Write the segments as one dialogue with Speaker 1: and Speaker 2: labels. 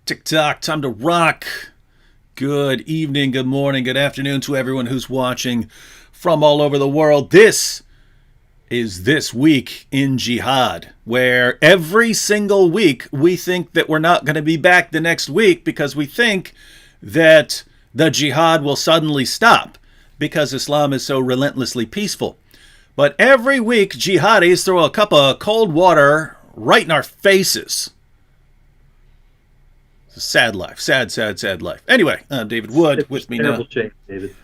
Speaker 1: Tick-tock, time to rock. Good evening, good morning, good afternoon to everyone who's watching from all over the world. This is This Week in Jihad, where every single week we think that we're not going to be back the next week because we think that the jihad will suddenly stop because Islam is so relentlessly peaceful. But every week, jihadis throw a cup of cold water right in our faces. It's a sad life. Sad life. Anyway, David Wood with me now.
Speaker 2: Terrible change, David.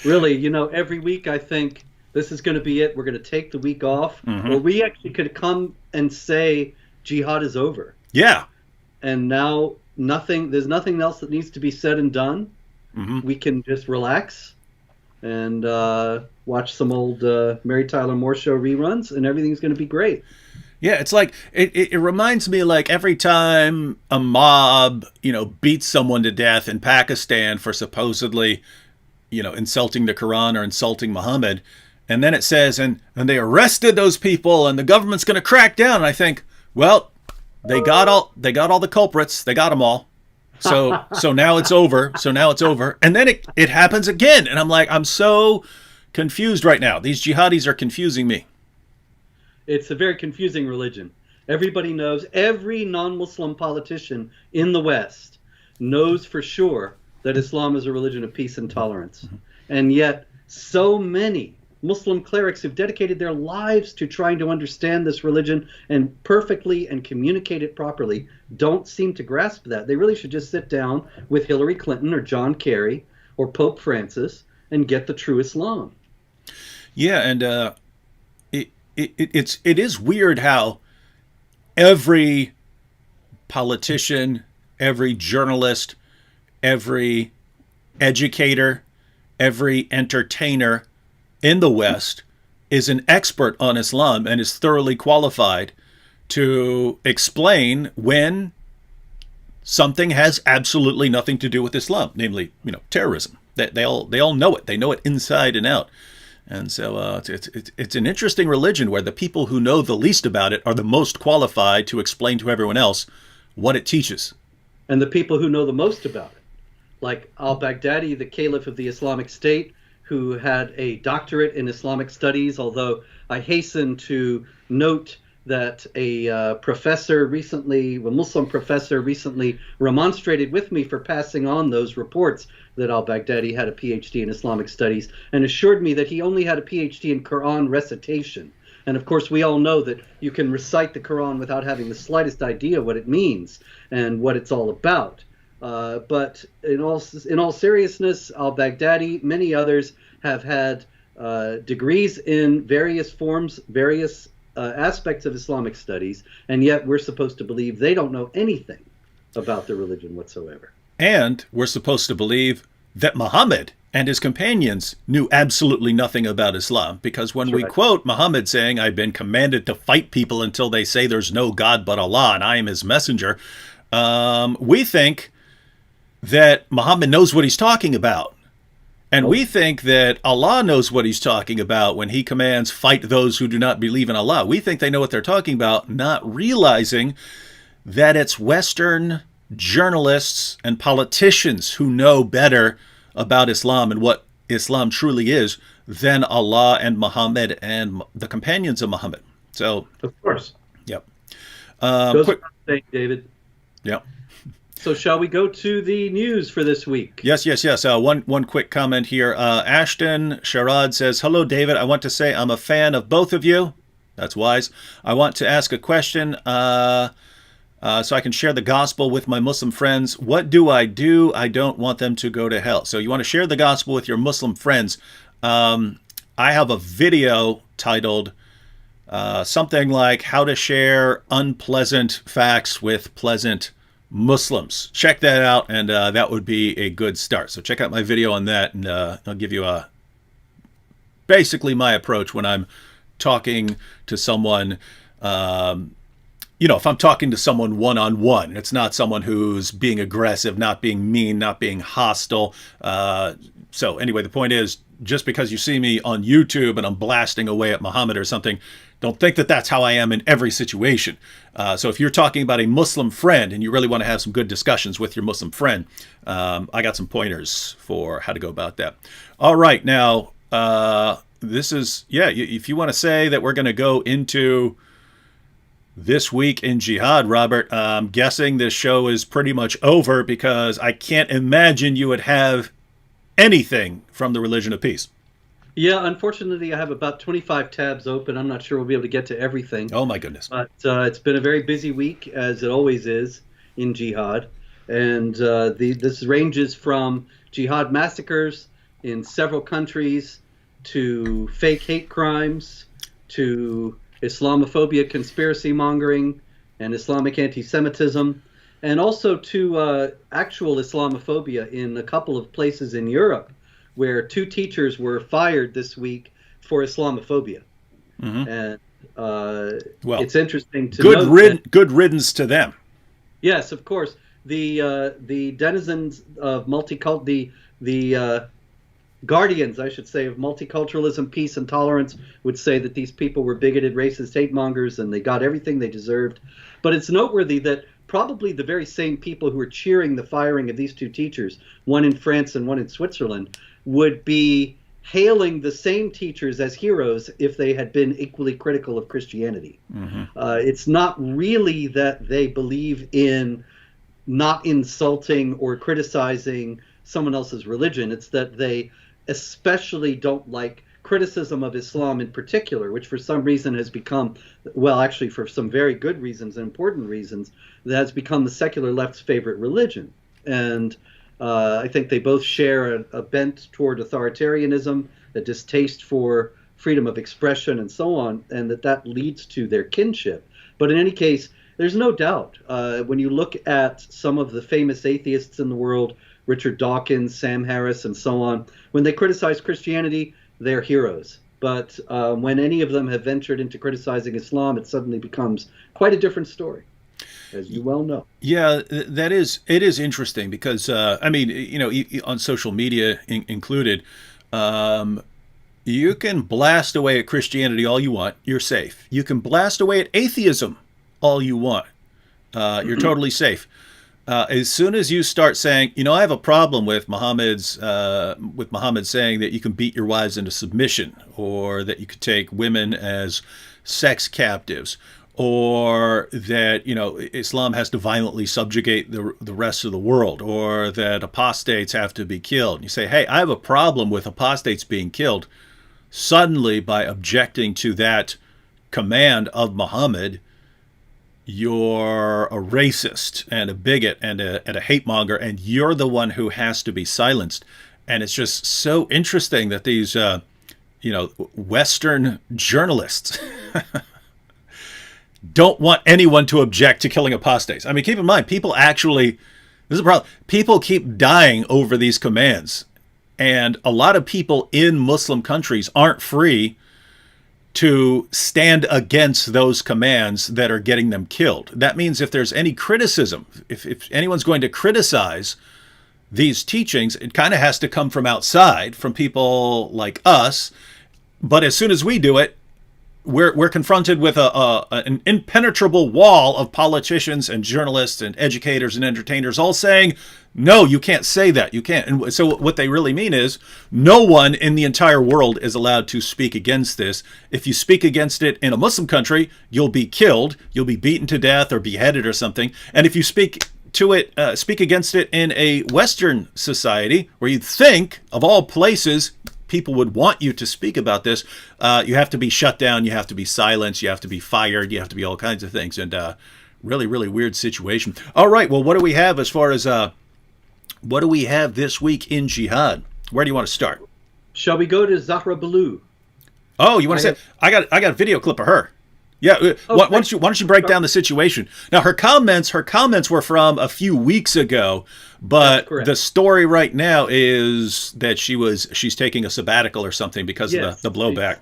Speaker 2: Really, every week I think this is going to be it. We're going to take the week off.
Speaker 1: Mm-hmm.
Speaker 2: Or we actually could come and say jihad is over.
Speaker 1: Yeah.
Speaker 2: And now there's nothing else that needs to be said and done.
Speaker 1: Mm-hmm.
Speaker 2: We can just relax and watch some old Mary Tyler Moore Show reruns, and everything's going to be great.
Speaker 1: Yeah, it's like it reminds me like every time a mob, beats someone to death in Pakistan for supposedly, insulting the Quran or insulting Muhammad, and then it says and they arrested those people and the government's going to crack down. And I think, well, they got all the culprits, they got them all. So now it's over. And then it happens again, and I'm like, I'm so confused right now. These jihadis are confusing me.
Speaker 2: It's a very confusing religion. Everybody knows, every non-Muslim politician in the West knows for sure that Islam is a religion of peace and tolerance. Mm-hmm. And yet, so many Muslim clerics who've dedicated their lives to trying to understand this religion and perfectly and communicate it properly don't seem to grasp that. They really should just sit down with Hillary Clinton or John Kerry or Pope Francis and get the true Islam.
Speaker 1: Yeah, and it is weird how every politician, every journalist, every educator, every entertainer in the West is an expert on Islam and is thoroughly qualified to explain when something has absolutely nothing to do with Islam, namely, terrorism. They all know it. They know it inside and out. And so it's an interesting religion where the people who know the least about it are the most qualified to explain to everyone else what it teaches.
Speaker 2: And the people who know the most about it, like al-Baghdadi, the caliph of the Islamic State, who had a doctorate in Islamic studies, although I hasten to note that a Muslim professor recently remonstrated with me for passing on those reports that al-Baghdadi had a PhD in Islamic studies and assured me that he only had a PhD in Quran recitation. And of course, we all know that you can recite the Quran without having the slightest idea what it means and what it's all about. But in all seriousness, al-Baghdadi, many others have had degrees in various forms, various aspects of Islamic studies, and yet we're supposed to believe they don't know anything about the religion whatsoever.
Speaker 1: And we're supposed to believe that Muhammad and his companions knew absolutely nothing about Islam, because when we quote Muhammad saying, "I've been commanded to fight people until they say there's no God but Allah and I am his messenger," we think that Muhammad knows what he's talking about. And we think that Allah knows what he's talking about when he commands, fight those who do not believe in Allah. We think they know what they're talking about, not realizing that it's Western journalists and politicians who know better about Islam and what Islam truly is than Allah and Muhammad and the companions of Muhammad. So,
Speaker 2: of course.
Speaker 1: Yep.
Speaker 2: Quick thing, David.
Speaker 1: Yep.
Speaker 2: So shall we go to the news for this week?
Speaker 1: Yes. One quick comment here. Ashton Sharad says, "Hello, David. I want to say I'm a fan of both of you." That's wise. "I want to ask a question so I can share the gospel with my Muslim friends. What do? I don't want them to go to hell." So you want to share the gospel with your Muslim friends. I have a video titled something like "How to Share Unpleasant Facts with Pleasant Muslims." Check that out, and that would be a good start. So check out my video on that, and I'll give you basically my approach when I'm talking to someone. If I'm talking to someone one-on-one, it's not someone who's being aggressive, not being mean, not being hostile. So anyway, the point is, just because you see me on YouTube and I'm blasting away at Muhammad or something, don't think that that's how I am in every situation. So if you're talking about a Muslim friend and you really want to have some good discussions with your Muslim friend, I got some pointers for how to go about that. All right, now, this is, if you want to say that we're going to go into this week in Jihad, Robert, I'm guessing this show is pretty much over because I can't imagine you would have anything from the religion of peace.
Speaker 2: Yeah, unfortunately, I have about 25 tabs open. I'm not sure we'll be able to get to everything.
Speaker 1: Oh, my goodness.
Speaker 2: But it's been a very busy week, as it always is in Jihad. And this ranges from Jihad massacres in several countries to fake hate crimes to Islamophobia, conspiracy mongering, and Islamic anti-Semitism, and also to actual Islamophobia in a couple of places in Europe, where 2 teachers were fired this week for Islamophobia. Mm-hmm. And well, it's interesting to note
Speaker 1: good riddance to them.
Speaker 2: Yes, of course. The denizens of the guardians, I should say, of multiculturalism, peace, and tolerance would say that these people were bigoted, racist, hate mongers, and they got everything they deserved. But it's noteworthy that probably the very same people who were cheering the firing of these 2 teachers, one in France and one in Switzerland, would be hailing the same teachers as heroes if they had been equally critical of Christianity. Mm-hmm. It's not really that they believe in not insulting or criticizing someone else's religion. It's that they especially don't like criticism of Islam in particular, which for some reason has become, well, actually for some very good reasons and important reasons, that has become the secular left's favorite religion. And I think they both share a bent toward authoritarianism, a distaste for freedom of expression and so on, and that leads to their kinship. But in any case, there's no doubt, when you look at some of the famous atheists in the world, Richard Dawkins, Sam Harris, and so on, when they criticize Christianity, they're heroes. But when any of them have ventured into criticizing Islam, it suddenly becomes quite a different story, as you well know.
Speaker 1: Yeah, it is interesting because, on social media included, you can blast away at Christianity all you want. You're safe. You can blast away at atheism all you want. You're totally safe. As soon as you start saying, I have a problem with Muhammad saying that you can beat your wives into submission, or that you could take women as sex captives, or that, Islam has to violently subjugate the rest of the world, or that apostates have to be killed. And you say, hey, I have a problem with apostates being killed. Suddenly, by objecting to that command of Muhammad, you're a racist and a bigot and a hate monger, and you're the one who has to be silenced. And it's just so interesting that these, Western journalists don't want anyone to object to killing apostates. I mean, keep in mind, this is a problem. People keep dying over these commands. And a lot of people in Muslim countries aren't free to stand against those commands that are getting them killed. That means if there's any criticism, if anyone's going to criticize these teachings, it kind of has to come from outside, from people like us. But as soon as we do it, we're confronted with an impenetrable wall of politicians and journalists and educators and entertainers all saying, no, you can't say that. You can't. And so what they really mean is no one in the entire world is allowed to speak against this. If you speak against it in a Muslim country, you'll be killed. You'll be beaten to death or beheaded or something. And if you speak against it in a Western society where you'd think, of all places, people would want you to speak about this, you have to be shut down, you have to be silenced, you have to be fired, you have to be all kinds of things. And really, really weird situation. All right, well, what do we have as far as what do we have this week in Jihad? Where do you want to start?
Speaker 2: Shall we go to Zahra Baloo?
Speaker 1: Oh, you want to say? I got a video clip of her. Yeah. Why don't you break down the situation? Now, her comments were from a few weeks ago, but the story right now is that she's taking a sabbatical or something because of the blowback.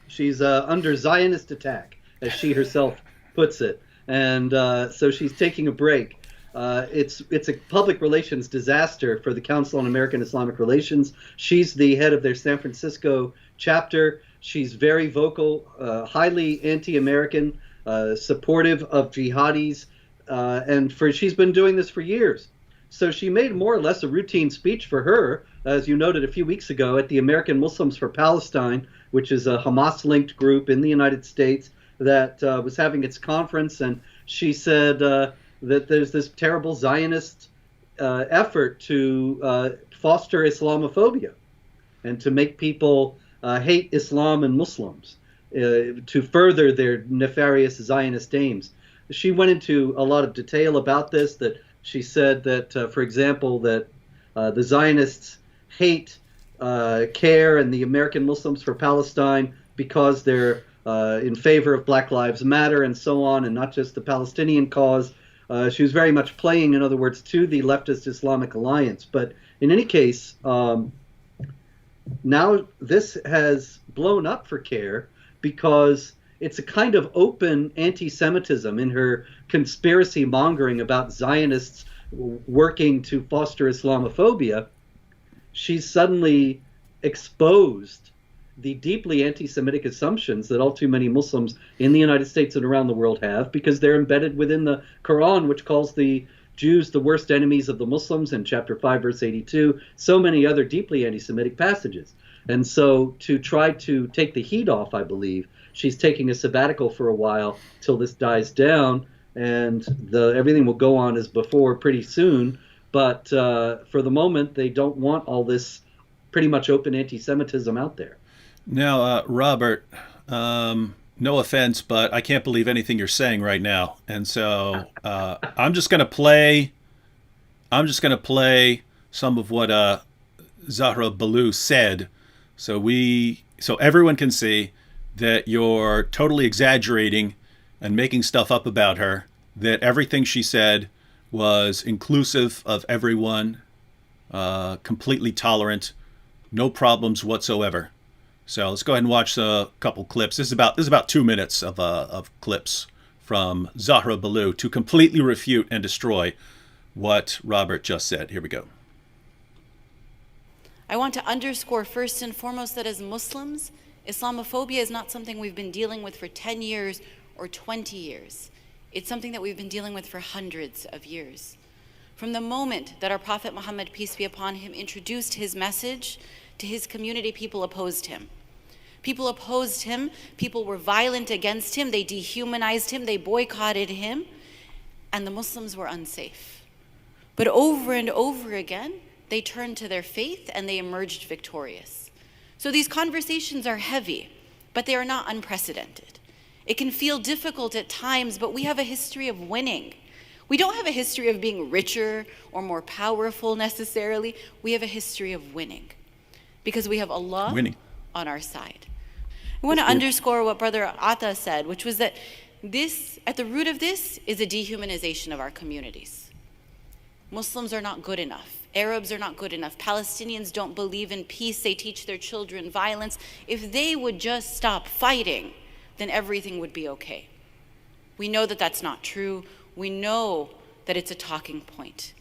Speaker 2: She's under Zionist attack, as she herself puts it, and so she's taking a break. It's a public relations disaster for the Council on American Islamic Relations. She's the head of their San Francisco chapter. She's very vocal, highly anti-American, supportive of jihadis, and she's been doing this for years. So she made more or less a routine speech for her, as you noted a few weeks ago, at the American Muslims for Palestine, which is a Hamas-linked group in the United States that was having its conference, and she said that there's this terrible Zionist effort to foster Islamophobia and to make people hate Islam and Muslims to further their nefarious Zionist aims. She went into a lot of detail about this, that she said that, for example, that the Zionists hate CAIR and the American Muslims for Palestine because they're in favor of Black Lives Matter and so on, and not just the Palestinian cause. She was very much playing, in other words, to the leftist Islamic alliance. But in any case, now this has blown up for CAIR because it's a kind of open anti-Semitism in her conspiracy mongering about Zionists working to foster Islamophobia. She's suddenly exposed the deeply anti-Semitic assumptions that all too many Muslims in the United States and around the world have, because they're embedded within the Quran, which calls the Jews the worst enemies of the Muslims in chapter 5, verse 82, so many other deeply anti-Semitic passages. And so to try to take the heat off, I believe, she's taking a sabbatical for a while till this dies down, and everything will go on as before pretty soon. But for the moment, they don't want all this pretty much open anti-Semitism out there.
Speaker 1: Now, Robert, no offense, but I can't believe anything you're saying right now, and so I'm just going to play some of what Zahra Balloo said, so everyone can see that you're totally exaggerating and making stuff up about her, that everything she said was inclusive of everyone, completely tolerant, no problems whatsoever. So let's go ahead and watch a couple clips. This is about 2 minutes of clips from Zahra Balloo to completely refute and destroy what Robert just said. Here we go.
Speaker 3: I want to underscore first and foremost that as Muslims, Islamophobia is not something we've been dealing with for 10 years or 20 years. It's something that we've been dealing with for hundreds of years. From the moment that our Prophet Muhammad, peace be upon him, introduced his message to his community, people opposed him. People opposed him. People were violent against him. They dehumanized him. They boycotted him. And the Muslims were unsafe. But over and over again, they turned to their faith and they emerged victorious. So these conversations are heavy, but they are not unprecedented. It can feel difficult at times, but we have a history of winning. We don't have a history of being richer or more powerful necessarily. We have a history of winning because we have Allah on our side. I want to underscore what Brother Atta said, which was that this, at the root of this, is a dehumanization of our communities. Muslims are not good enough. Arabs are not good enough. Palestinians don't believe in peace. They teach their children violence. If they would just stop fighting, then everything would be okay. We know that that's not true. We know that it's a talking point,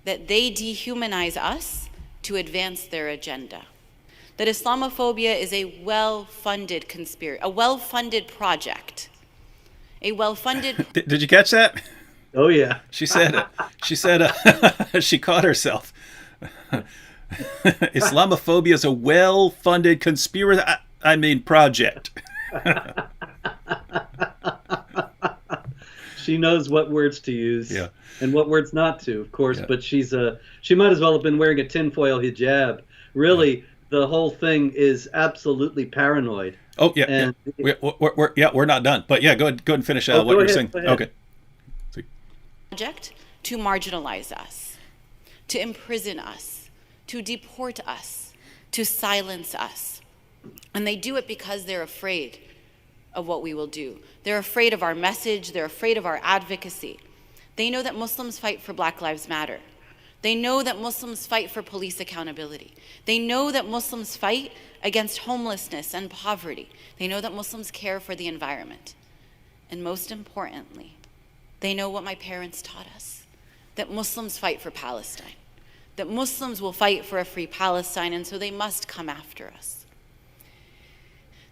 Speaker 3: that they dehumanize us to advance their agenda. That Islamophobia is a well-funded conspiracy, a well-funded project, a well-funded...
Speaker 1: Did you catch that?
Speaker 2: Oh, yeah.
Speaker 1: She said she caught herself. Islamophobia is a well-funded conspiracy, project.
Speaker 2: She knows what words to use and what words not to, of course, but she might as well have been wearing a tinfoil hijab. Really, the whole thing is absolutely paranoid.
Speaker 1: Oh, yeah. We're not done. But go ahead and finish what you're saying. Okay.
Speaker 3: Project to marginalize us, to imprison us, to deport us, to silence us. And they do it because they're afraid of what we will do. They're afraid of our message. They're afraid of our advocacy. They know that Muslims fight for Black Lives Matter. They know that Muslims fight for police accountability. They know that Muslims fight against homelessness and poverty. They know that Muslims care for the environment. And most importantly, they know what my parents taught us. that Muslims fight for Palestine, that Muslims will fight for a free Palestine, and so they must come after us.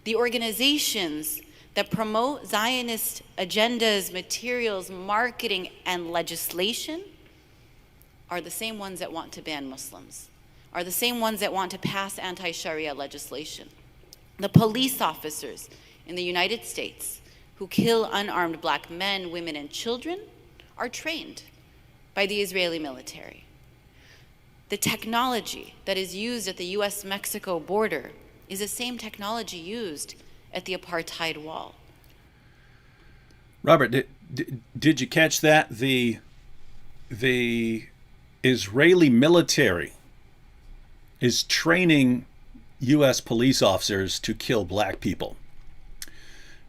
Speaker 3: The organizations that promote Zionist agendas, materials, marketing, and legislation are the same ones that want to ban Muslims, are the same ones that want to pass anti-Sharia legislation. The police officers in the United States who kill unarmed black men, women, and children are trained by the Israeli military. The technology that is used at the US-Mexico border is the same technology used at the apartheid wall.
Speaker 1: Robert, did you catch that? The Israeli military is training U.S. police officers to kill black people.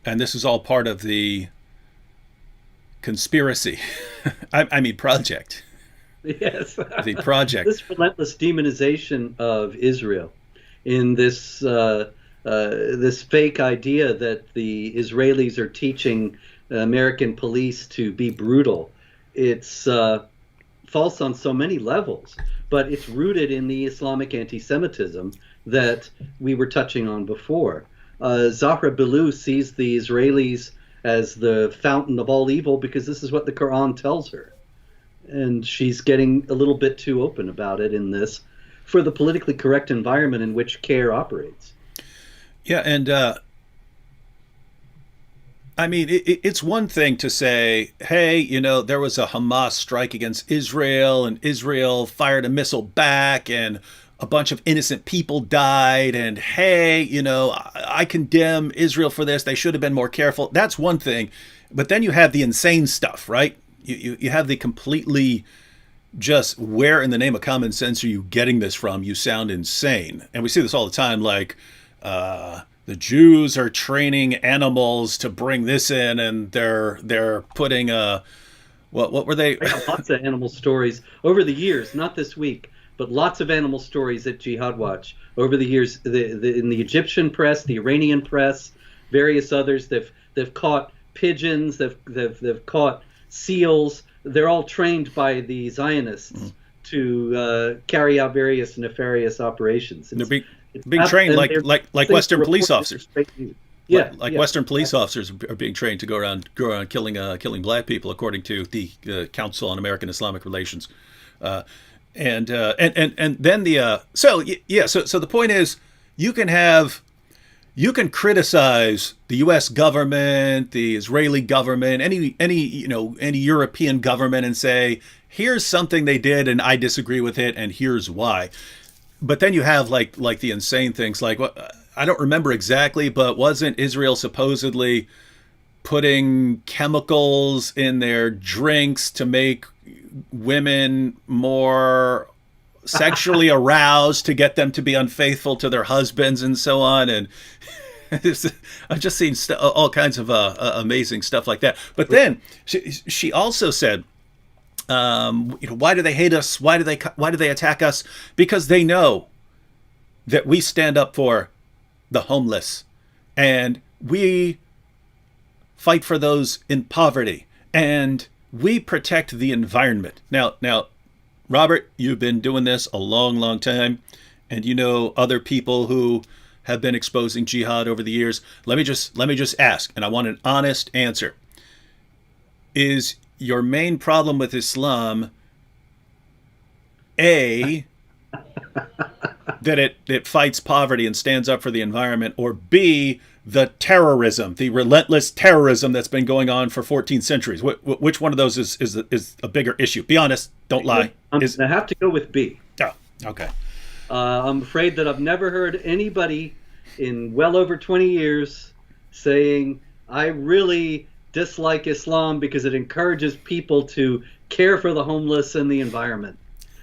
Speaker 1: And this is all part of the conspiracy. I mean, project.
Speaker 2: Yes.
Speaker 1: The project.
Speaker 2: This relentless demonization of Israel in this this fake idea that the Israelis are teaching American police to be brutal. It's false on so many levels, but it's rooted in the Islamic anti-Semitism that we were touching on before. Zahra Billoo sees the Israelis as the fountain of all evil because this is what the Quran tells her. And she's getting a little bit too open about it in this for the politically correct environment in which CAIR operates.
Speaker 1: Yeah, and I mean, it's one thing to say, hey, you know, there was a Hamas strike against Israel and Israel fired a missile back and a bunch of innocent people died. And hey, you know, I condemn Israel for this. They should have been more careful. That's one thing. But then you have the insane stuff, right? You have the completely just where in the name of common sense are you getting this from? You sound insane. And we see this all the time, like the Jews are training animals to bring this in, and they're putting what were they?
Speaker 2: I have lots of animal stories over the years, not this week, but lots of animal stories at Jihad Watch over the years. In the Egyptian press, the Iranian press, various others, they've caught pigeons, they've caught seals. They're all trained by the Zionists to carry out various nefarious operations.
Speaker 1: They're being trained like Western police officers.
Speaker 2: Yeah,
Speaker 1: Western police officers are being trained to go around killing black people, according to the Council on American Islamic Relations. And then so the point is, you can criticize the U.S. government, the Israeli government, any European government, and say, here's something they did and I disagree with it and here's why. But then you have like the insane things, like I don't remember exactly, but wasn't Israel supposedly putting chemicals in their drinks to make women more sexually aroused to get them to be unfaithful to their husbands and so on? And I've just seen all kinds of amazing stuff like that. But then she also said, why do they hate us? Why do they attack us? Because they know that we stand up for the homeless, and we fight for those in poverty, and we protect the environment. Now, Robert, you've been doing this a long, long time, and you know other people who have been exposing jihad over the years. Let me just ask, and I want an honest answer. Is your main problem with Islam A, that it fights poverty and stands up for the environment, or B, the terrorism, the relentless terrorism that's been going on for 14 centuries? Which one of those is a bigger issue? Be honest, don't lie.
Speaker 2: I have to go with B.
Speaker 1: Oh, okay.
Speaker 2: I'm afraid that I've never heard anybody in well over 20 years saying, I really dislike Islam because it encourages people to care for the homeless and the environment.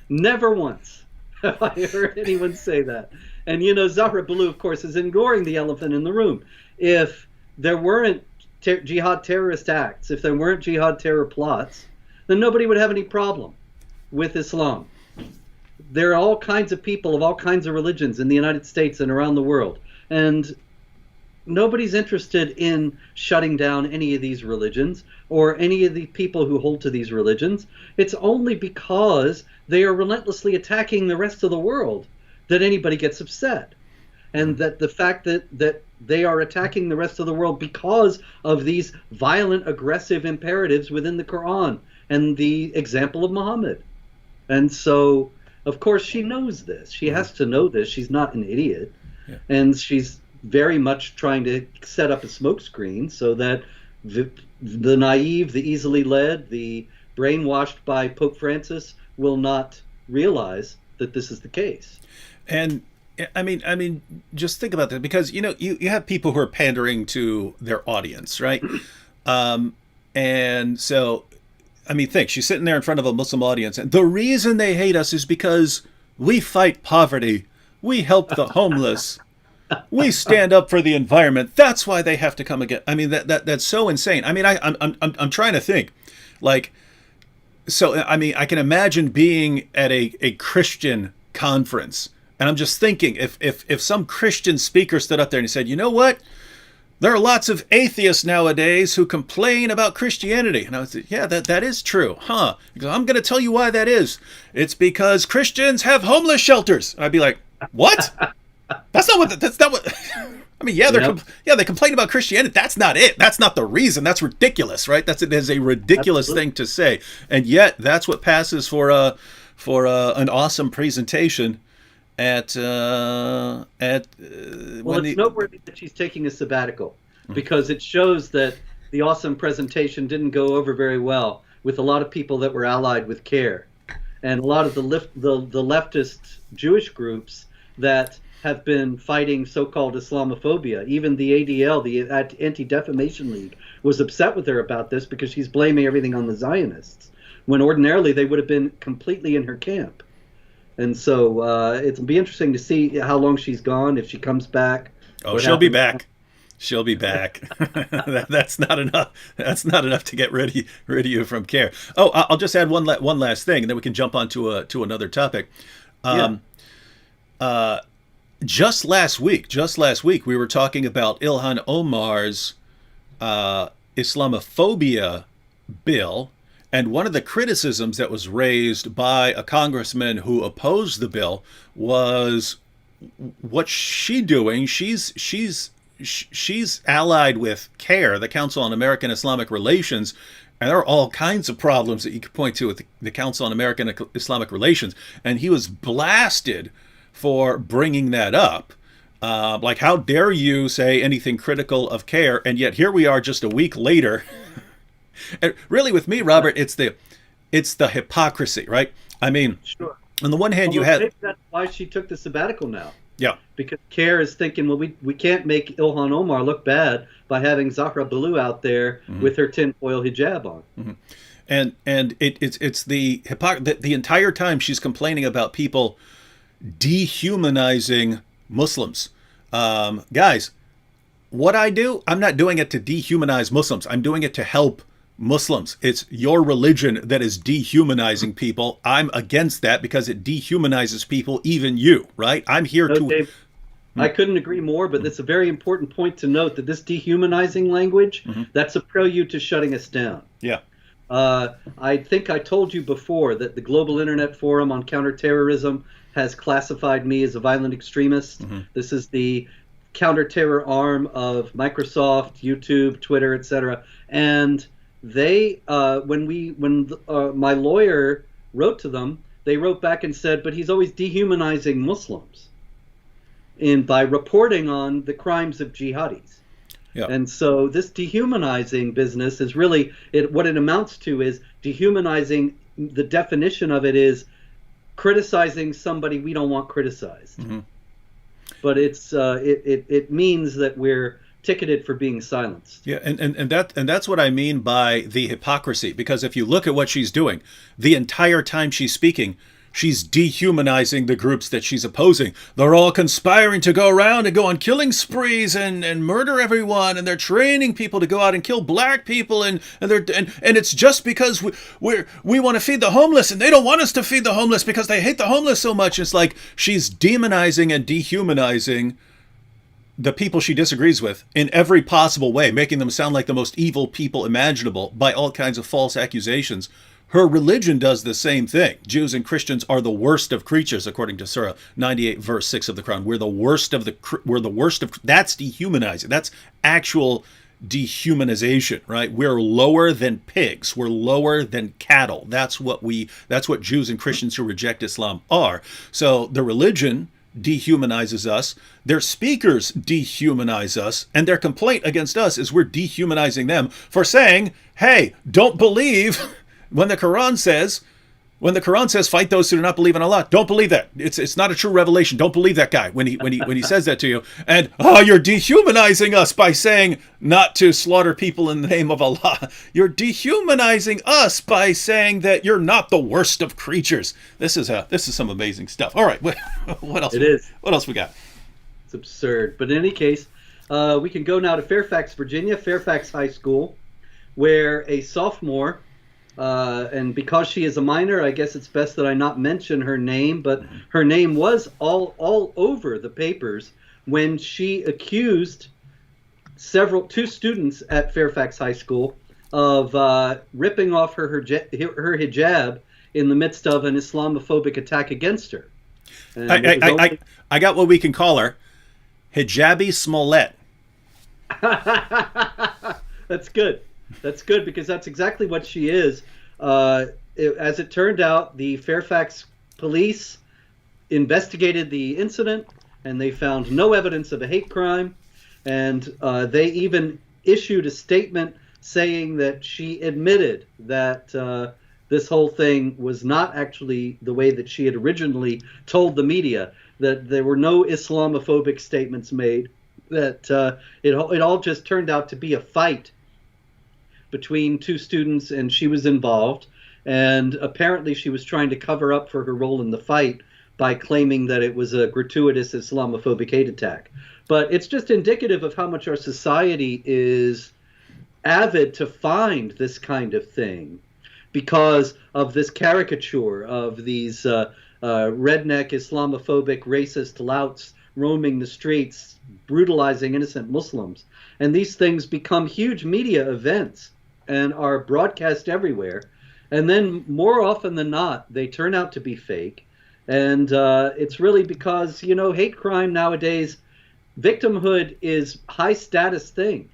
Speaker 2: Never once have I heard anyone say that. And Zahra Billoo, of course, is ignoring the elephant in the room. If there weren't jihad terrorist acts, if there weren't jihad terror plots, then nobody would have any problem with Islam. There are all kinds of people of all kinds of religions in the United States and around the world. And nobody's interested in shutting down any of these religions or any of the people who hold to these religions. It's only because they are relentlessly attacking the rest of the world that anybody gets upset. And that the fact that they are attacking the rest of the world because of these violent, aggressive imperatives within the Quran and the example of Muhammad. And so, of course, she knows this. She has to know this. She's not an idiot.
Speaker 1: Yeah.
Speaker 2: And she's very much trying to set up a smokescreen so that the naive, the easily led, the brainwashed by Pope Francis will not realize that this is the case.
Speaker 1: And I mean, just think about that, because you have people who are pandering to their audience, right? And so, I mean, think she's sitting there in front of a Muslim audience, and the reason they hate us is because we fight poverty, we help the homeless, we stand up for the environment. That's why they have to come again. I mean, that's so insane. I mean, I'm trying to think, like, so I mean, I can imagine being at a Christian conference. And I'm just thinking, if some Christian speaker stood up there and he said, you know what? There are lots of atheists nowadays who complain about Christianity. And I was like, yeah, that is true. Huh? He goes, I'm going to tell you why that is. It's because Christians have homeless shelters. And I'd be like, what? That's not what, I mean, yeah, they complain about Christianity. That's not it. That's not the reason. That's ridiculous, right? It is a ridiculous thing to say. And yet that's what passes for an awesome presentation it's
Speaker 2: noteworthy that she's taking a sabbatical, because it shows that the awesome presentation didn't go over very well with a lot of people that were allied with CAIR, and a lot of the leftist Jewish groups that have been fighting so-called Islamophobia. Even the ADL, the Anti-Defamation League, was upset with her about this because she's blaming everything on the Zionists, when ordinarily they would have been completely in her camp. And so it'll be interesting to see how long she's gone, if she comes back.
Speaker 1: Oh, she'll be back. She'll be back. That's not enough. That's not enough to get rid of you from CAIR. Oh, I'll just add one last thing, and then we can jump on to another topic. Just last week, we were talking about Ilhan Omar's Islamophobia bill. And one of the criticisms that was raised by a congressman who opposed the bill was, what's she doing? She's allied with CAIR, the Council on American Islamic Relations, and there are all kinds of problems that you could point to with the Council on American Islamic Relations. And he was blasted for bringing that up. Like, how dare you say anything critical of CAIR? And yet here we are just a week later. And really, with me, Robert, it's the hypocrisy, right? I mean,
Speaker 2: sure.
Speaker 1: On the one hand, you had...
Speaker 2: Maybe that's why she took the sabbatical now.
Speaker 1: Yeah.
Speaker 2: Because CAIR is thinking, well, we can't make Ilhan Omar look bad by having Zahra Balloo out there with her tinfoil hijab on.
Speaker 1: And it's the entire time she's complaining about people dehumanizing Muslims. Guys, what I do, I'm not doing it to dehumanize Muslims. I'm doing it to help Muslims. It's your religion that is dehumanizing people. I'm against that because it dehumanizes people, even you, right? I'm here to...
Speaker 2: Dave, I couldn't agree more, but it's a very important point to note that this dehumanizing language, that's a prelude to shutting us down.
Speaker 1: Yeah.
Speaker 2: I think I told you before that the Global Internet Forum on Counterterrorism has classified me as a violent extremist. This is the counterterror arm of Microsoft, YouTube, Twitter, etc. And they, when my lawyer wrote to them, they wrote back and said, but he's always dehumanizing Muslims by reporting on the crimes of jihadis.
Speaker 1: Yeah.
Speaker 2: And so this dehumanizing business is really, what it amounts to is dehumanizing. The definition of it is criticizing somebody we don't want criticized. But it means that we're ticketed for being silenced.
Speaker 1: Yeah, and that's what I mean by the hypocrisy. Because if you look at what she's doing, the entire time she's speaking, she's dehumanizing the groups that she's opposing. They're all conspiring to go around and go on killing sprees and murder everyone, and they're training people to go out and kill black people, and it's just because we want to feed the homeless, and they don't want us to feed the homeless because they hate the homeless so much. It's like she's demonizing and dehumanizing the people she disagrees with in every possible way, making them sound like the most evil people imaginable by all kinds of false accusations. Her religion does the same thing. Jews and Christians are the worst of creatures, according to Surah 98, verse 6 of the Quran. We're the worst of that's dehumanizing. That's actual dehumanization, right? We're lower than pigs. We're lower than cattle. That's what Jews and Christians who reject Islam are. So the religion dehumanizes us, their speakers dehumanize us, and their complaint against us is we're dehumanizing them for saying, hey, don't believe when the Quran says fight those who do not believe in Allah. Don't believe that. It's not a true revelation. Don't believe that guy when he says that to you. And you're dehumanizing us by saying not to slaughter people in the name of Allah. You're dehumanizing us by saying that you're not the worst of creatures. This is some amazing stuff. All right, what else?
Speaker 2: It is.
Speaker 1: What else we got?
Speaker 2: It's absurd. But in any case, we can go now to Fairfax, Virginia, Fairfax High School, where a sophomore. And because she is a minor, I guess it's best that I not mention her name, but her name was all over the papers when she accused two students at Fairfax High School of ripping off her hijab in the midst of an Islamophobic attack against her.
Speaker 1: I got what we can call her, Hijabi Smollett.
Speaker 2: That's good. That's good, because that's exactly what she is. As it turned out, the Fairfax police investigated the incident, and they found no evidence of a hate crime. And they even issued a statement saying that she admitted that this whole thing was not actually the way that she had originally told the media, that there were no Islamophobic statements made, that it all just turned out to be a fight between two students, and she was involved. And apparently she was trying to cover up for her role in the fight by claiming that it was a gratuitous Islamophobic hate attack. But it's just indicative of how much our society is avid to find this kind of thing because of this caricature of these redneck Islamophobic racist louts roaming the streets, brutalizing innocent Muslims. And these things become huge media events and are broadcast everywhere. And then more often than not, they turn out to be fake. And it's really because, hate crime nowadays, victimhood is high status thing.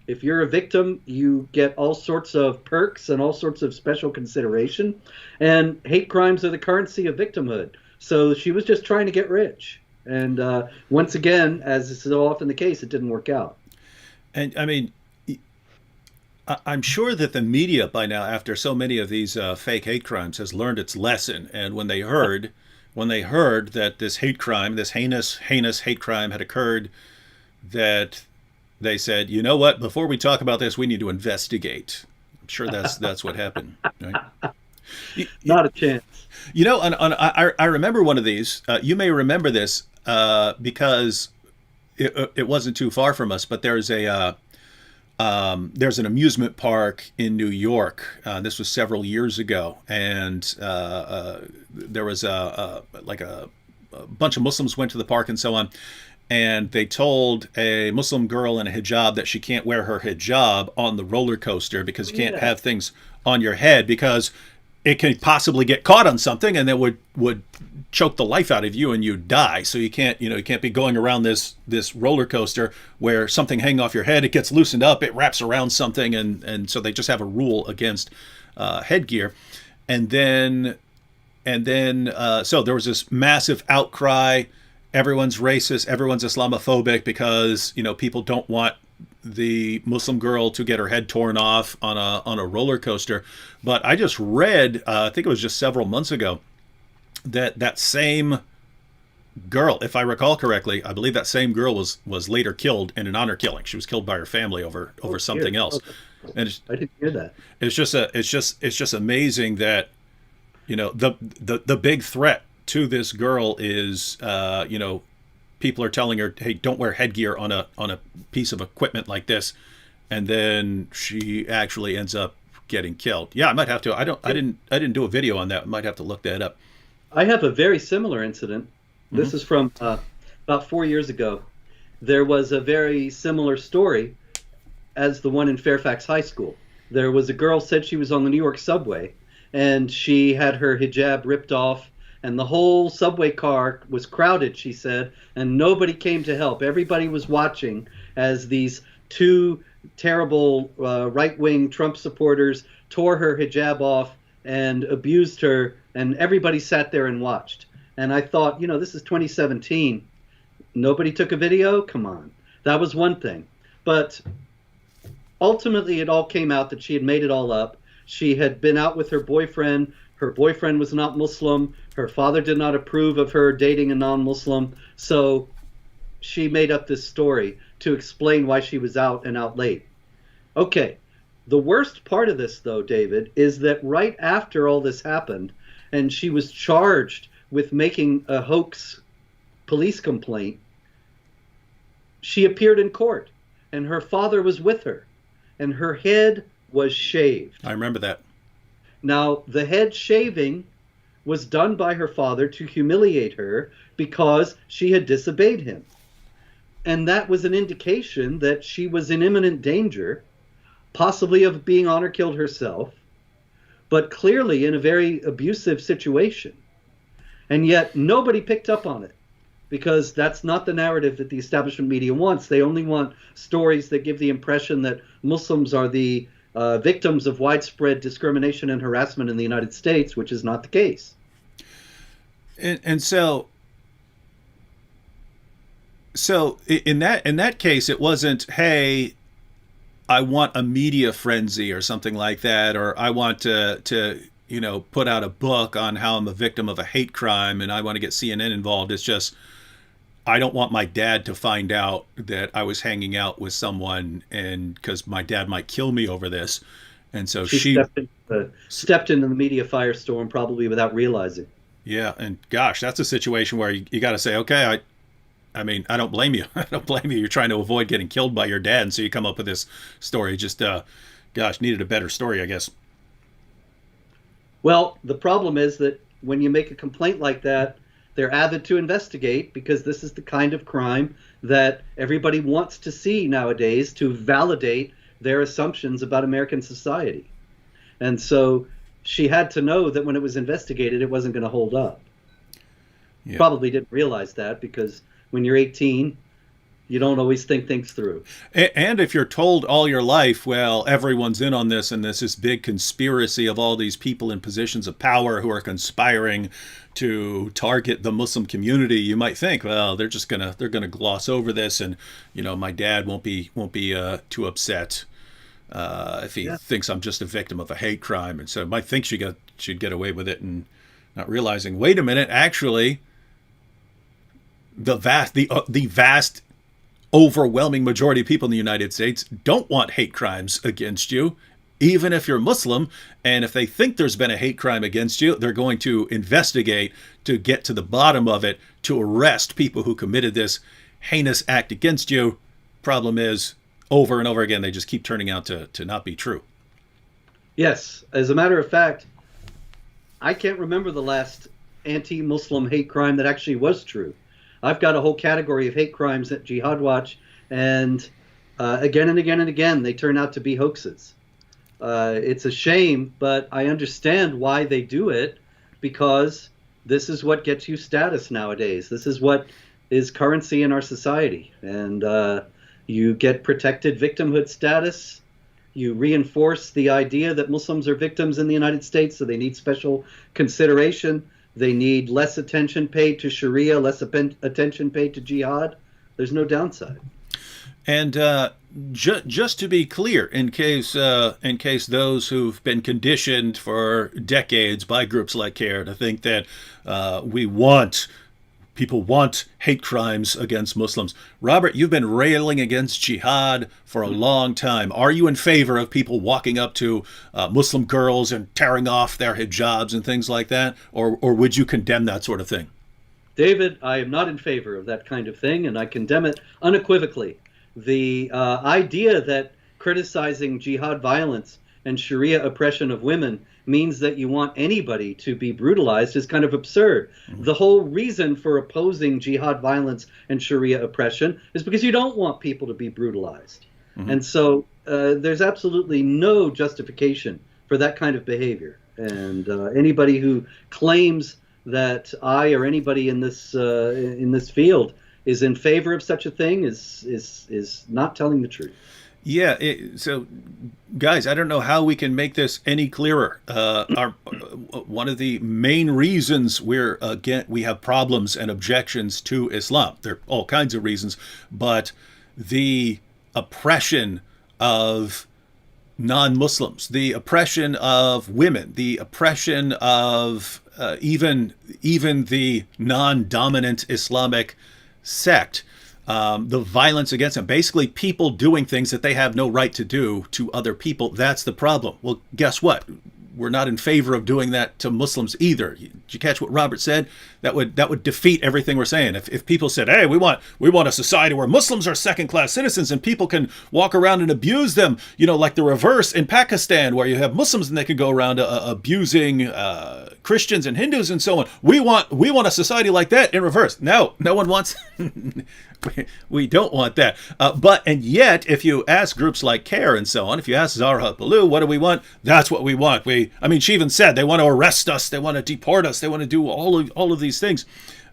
Speaker 2: If you're a victim, you get all sorts of perks and all sorts of special consideration. And hate crimes are the currency of victimhood. So she was just trying to get rich. And once again, as is so often the case, it didn't work out.
Speaker 1: And I mean, I'm sure that the media by now, after so many of these fake hate crimes, has learned its lesson. And when they heard that this hate crime, this heinous hate crime had occurred, that they said, you know what, before we talk about this, we need to investigate. I'm sure that's what happened. Right?
Speaker 2: Not a chance.
Speaker 1: I remember one of these. You may remember this because it wasn't too far from us, but there's an amusement park in New York. This was several years ago, and there was a bunch of Muslims went to the park and so on, and they told a Muslim girl in a hijab that she can't wear her hijab on the roller coaster because you can't have things on your head because it can possibly get caught on something and that would choke the life out of you and you'd die. So you can't be going around this roller coaster where something hanging off your head, it gets loosened up, it wraps around something, and so they just have a rule against headgear. And then so there was this massive outcry. Everyone's racist, everyone's Islamophobic because people don't want the Muslim girl to get her head torn off on a roller coaster. But I just read, I think it was just several months ago, that same girl, if I recall correctly, I believe that same girl was later killed in an honor killing. She was killed by her family over something else. And
Speaker 2: I didn't hear that.
Speaker 1: It's just amazing that the big threat to this girl is people are telling her, hey, don't wear headgear on a piece of equipment like this, and then she actually ends up getting killed. Yeah, I might have to. I didn't do a video on that. I might have to look that up.
Speaker 2: I have a very similar incident. This is from about 4 years ago, there was a very similar story as the one in Fairfax High School. There was a girl said she was on the New York subway and she had her hijab ripped off and the whole subway car was crowded, she said, and nobody came to help. Everybody was watching as these two terrible right-wing Trump supporters tore her hijab off and abused her, and everybody sat there and watched. And I thought, this is 2017. Nobody took a video? Come on. That was one thing. But ultimately, it all came out that she had made it all up. She had been out with her boyfriend. Her boyfriend was not Muslim. Her father did not approve of her dating a non-Muslim. So she made up this story to explain why she was out and out late. Okay. The worst part of this, though, David, is that right after all this happened, and she was charged with making a hoax police complaint, she appeared in court, and her father was with her, and her head was shaved.
Speaker 1: I remember that.
Speaker 2: Now, the head shaving was done by her father to humiliate her because she had disobeyed him. And that was an indication that she was in imminent danger, possibly of being honor killed herself, but clearly in a very abusive situation. And yet nobody picked up on it because that's not the narrative that the establishment media wants. They only want stories that give the impression that Muslims are the victims of widespread discrimination and harassment in the United States, which is not the case.
Speaker 1: And so in that case, it wasn't, hey, I want a media frenzy or something like that, or I want to put out a book on how I'm a victim of a hate crime and I want to get CNN involved. It's just, I don't want my dad to find out that I was hanging out with someone, and because my dad might kill me over this. And so she
Speaker 2: stepped into the media firestorm probably without realizing.
Speaker 1: Yeah, and gosh, that's a situation where you got to say, okay, I mean, I don't blame you. I don't blame you. You're trying to avoid getting killed by your dad, and so you come up with this story. Just, needed a better story, I guess.
Speaker 2: Well, the problem is that when you make a complaint like that, they're avid to investigate because this is the kind of crime that everybody wants to see nowadays to validate their assumptions about American society. And so she had to know that when it was investigated, it wasn't going to hold up. Yeah. Probably didn't realize that because when you're 18, you don't always think things through.
Speaker 1: And if you're told all your life, well, everyone's in on this and this big conspiracy of all these people in positions of power who are conspiring to target the Muslim community, you might think, well, they're gonna gloss over this, and my dad won't be too upset if he thinks I'm just a victim of a hate crime, and so might think she'd get away with it, and not realizing, wait a minute, actually, the vast overwhelming majority of people in the United States don't want hate crimes against you, even if you're Muslim. And if they think there's been a hate crime against you, they're going to investigate to get to the bottom of it, to arrest people who committed this heinous act against you. Problem is, over and over again, they just keep turning out to not be true.
Speaker 2: Yes. As a matter of fact, I can't remember the last anti-Muslim hate crime that actually was true. I've got a whole category of hate crimes at Jihad Watch, and again and again and again, they turn out to be hoaxes. It's a shame, but I understand why they do it, because this is what gets you status nowadays. This is what is currency in our society. And you get protected victimhood status. You reinforce the idea that Muslims are victims in the United States, so they need special consideration. They need less attention paid to Sharia, less attention paid to jihad. There's no downside.
Speaker 1: And just to be clear, in case those who've been conditioned for decades by groups like CAIR to think that people want hate crimes against Muslims. Robert, you've been railing against jihad for a long time. Are you in favor of people walking up to Muslim girls and tearing off their hijabs and things like that? Or would you condemn that sort of thing?
Speaker 2: David, I am not in favor of that kind of thing, and I condemn it unequivocally. The idea that criticizing jihad violence and Sharia oppression of women means that you want anybody to be brutalized is kind of absurd. The whole reason for opposing jihad violence and Sharia oppression is because you don't want people to be brutalized. And so there's absolutely no justification for that kind of behavior. And anybody who claims that I or anybody in this field is in favor of such a thing is not telling the truth.
Speaker 1: Yeah. So, guys, I don't know how we can make this any clearer. One of the main reasons we have problems and objections to Islam. There are all kinds of reasons, but the oppression of non-Muslims, the oppression of women, the oppression of even the non-dominant Islamic sect, the violence against them, basically people doing things that they have no right to do to other people. That's the problem. Well, guess what? We're not in favor of doing that to Muslims either. Did you catch what Robert said? That would defeat everything we're saying. If people said, "Hey, we want a society where Muslims are second-class citizens and people can walk around and abuse them," like the reverse in Pakistan, where you have Muslims and they can go around abusing Christians and Hindus and so on. We want a society like that in reverse. No one wants. We don't want that. And yet, if you ask groups like CAIR and so on, if you ask Zahra Balloo, what do we want? That's what we want. She even said they want to arrest us, they want to deport us, they want to do all of these things.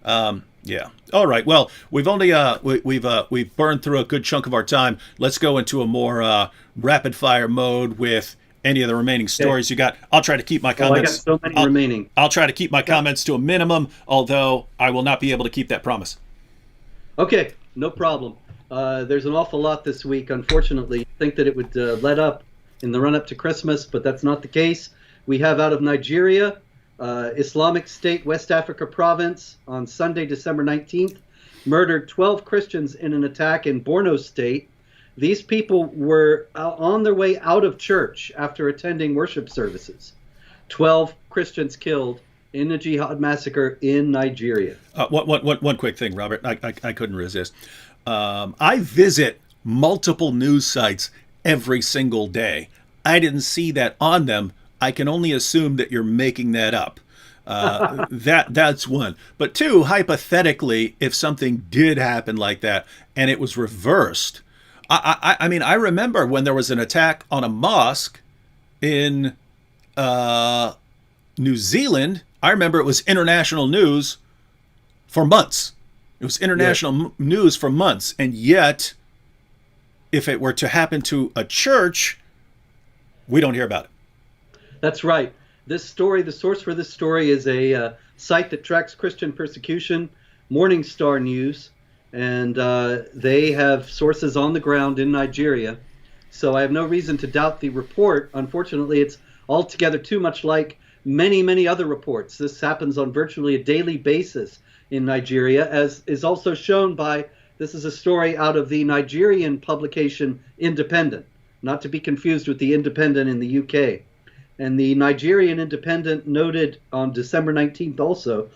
Speaker 1: Yeah. All right. Well, we've only we've burned through a good chunk of our time. Let's go into a more rapid fire mode with any of the remaining stories you got. I'll try to keep my comments.
Speaker 2: I got so many remaining.
Speaker 1: I'll try to keep my comments to a minimum, although I will not be able to keep that promise.
Speaker 2: Okay, no problem. There's an awful lot this week. Unfortunately, I think that it would let up in the run-up to Christmas, but that's not the case. We have out of Nigeria, Islamic State, West Africa province, on Sunday, December 19th, murdered 12 Christians in an attack in Borno State. These people were on their way out of church after attending worship services. 12 Christians killed in a jihad massacre in Nigeria.
Speaker 1: One quick thing, Robert. I couldn't resist. I visit multiple news sites every single day. I didn't see that on them. I can only assume that you're making that up. That's one. But two, hypothetically, if something did happen like that and it was reversed, I remember when there was an attack on a mosque in New Zealand. I remember it was international news for months. It was international news for months. And yet, if it were to happen to a church, we don't hear about it. That's
Speaker 2: right. This story, the source for this story is a site that tracks Christian persecution, Morning Star News. And they have sources on the ground in Nigeria. So I have no reason to doubt the report. Unfortunately, it's altogether too much like many, many other reports. This happens on virtually a daily basis in Nigeria, as is also shown by, this is a story out of the Nigerian publication Independent, not to be confused with the Independent in the UK. And the Nigerian Independent noted on December 19th also,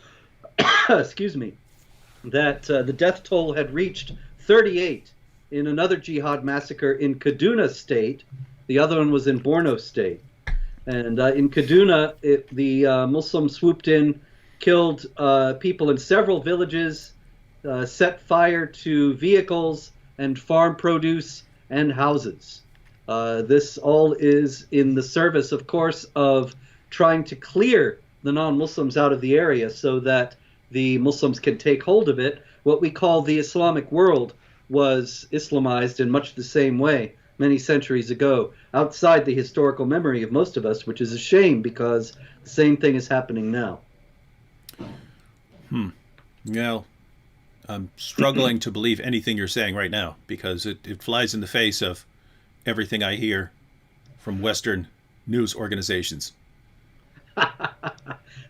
Speaker 2: excuse me, that the death toll had reached 38 in another jihad massacre in Kaduna State. The other one was in Borno State. And in Kaduna, the Muslims swooped in, killed people in several villages, set fire to vehicles and farm produce and houses. This all is in the service, of course, of trying to clear the non-Muslims out of the area so that the Muslims can take hold of it. What we call the Islamic world was Islamized in much the same way many centuries ago, outside the historical memory of most of us, which is a shame because the same thing is happening now.
Speaker 1: Yeah, I'm struggling to believe anything you're saying right now because it flies in the face of everything I hear from Western news organizations.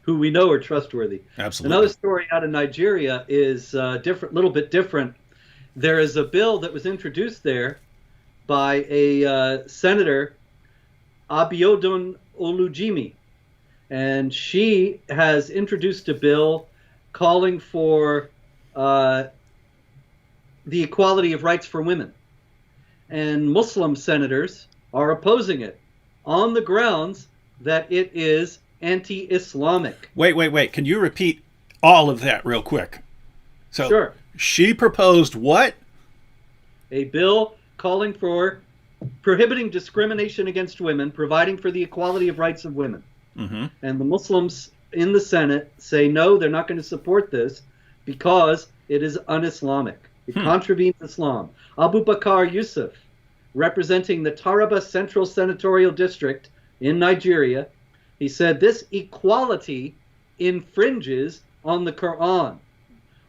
Speaker 2: Who we know are trustworthy.
Speaker 1: Absolutely.
Speaker 2: Another story out of Nigeria is little bit different. There is a bill that was introduced there by a senator, Abiodun Olujimi, and she has introduced a bill calling for the equality of rights for women. And Muslim senators are opposing it. on the grounds that it is anti-Islamic.
Speaker 1: Wait. Can you repeat all of that real quick? So
Speaker 2: Sure.
Speaker 1: she proposed what?
Speaker 2: A bill calling for prohibiting discrimination against women, providing for the equality of rights of women.
Speaker 1: Mm-hmm.
Speaker 2: And the Muslims in the Senate say no, they're not going to support this because it is un-Islamic. It contravenes Islam. Abu Bakr Yusuf, representing the Taraba Central Senatorial District in Nigeria, he said this equality infringes on the Quran.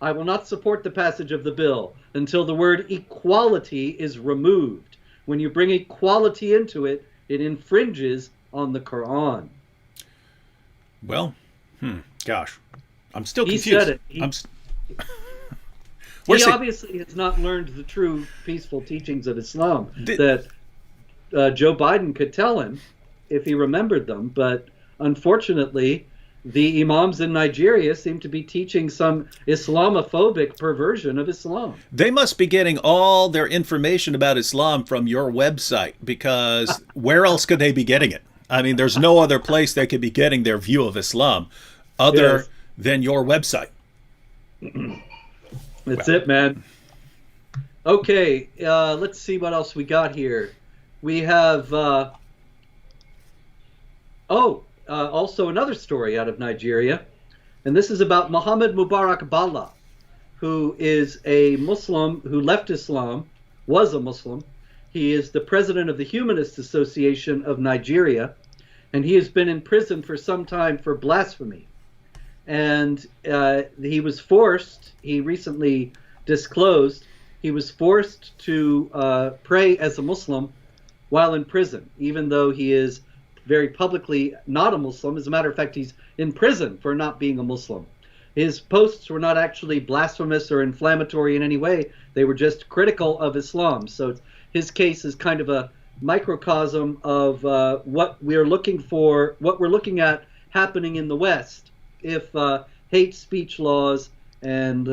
Speaker 2: I will not support the passage of the bill until the word equality is removed. When you bring equality into it, it infringes on the Quran.
Speaker 1: Well, gosh, I'm still
Speaker 2: He
Speaker 1: confused.
Speaker 2: said it.
Speaker 1: He
Speaker 2: Obviously has not learned the true peaceful teachings of Islam that Joe Biden could tell him if he remembered them. But unfortunately, the imams in Nigeria seem to be teaching some Islamophobic perversion of Islam.
Speaker 1: They must be getting all their information about Islam from your website, because where else could they be getting it? I mean, there's no other place they could be getting their view of Islam other than your website.
Speaker 2: That's it, man. Okay, let's see what else we got here. We have, also another story out of Nigeria, and this is about Muhammad Mubarak Bala, who is a Muslim who left Islam, was a Muslim. He is the president of the Humanist Association of Nigeria, and he has been in prison for some time for blasphemy. And he was forced, he recently disclosed, he was forced to pray as a Muslim while in prison, even though he is very publicly not a Muslim. As a matter of fact, he's in prison for not being a Muslim. His posts were not actually blasphemous or inflammatory in any way. They were just critical of Islam. So his case is kind of a microcosm of what we're looking at happening in the West if hate speech laws and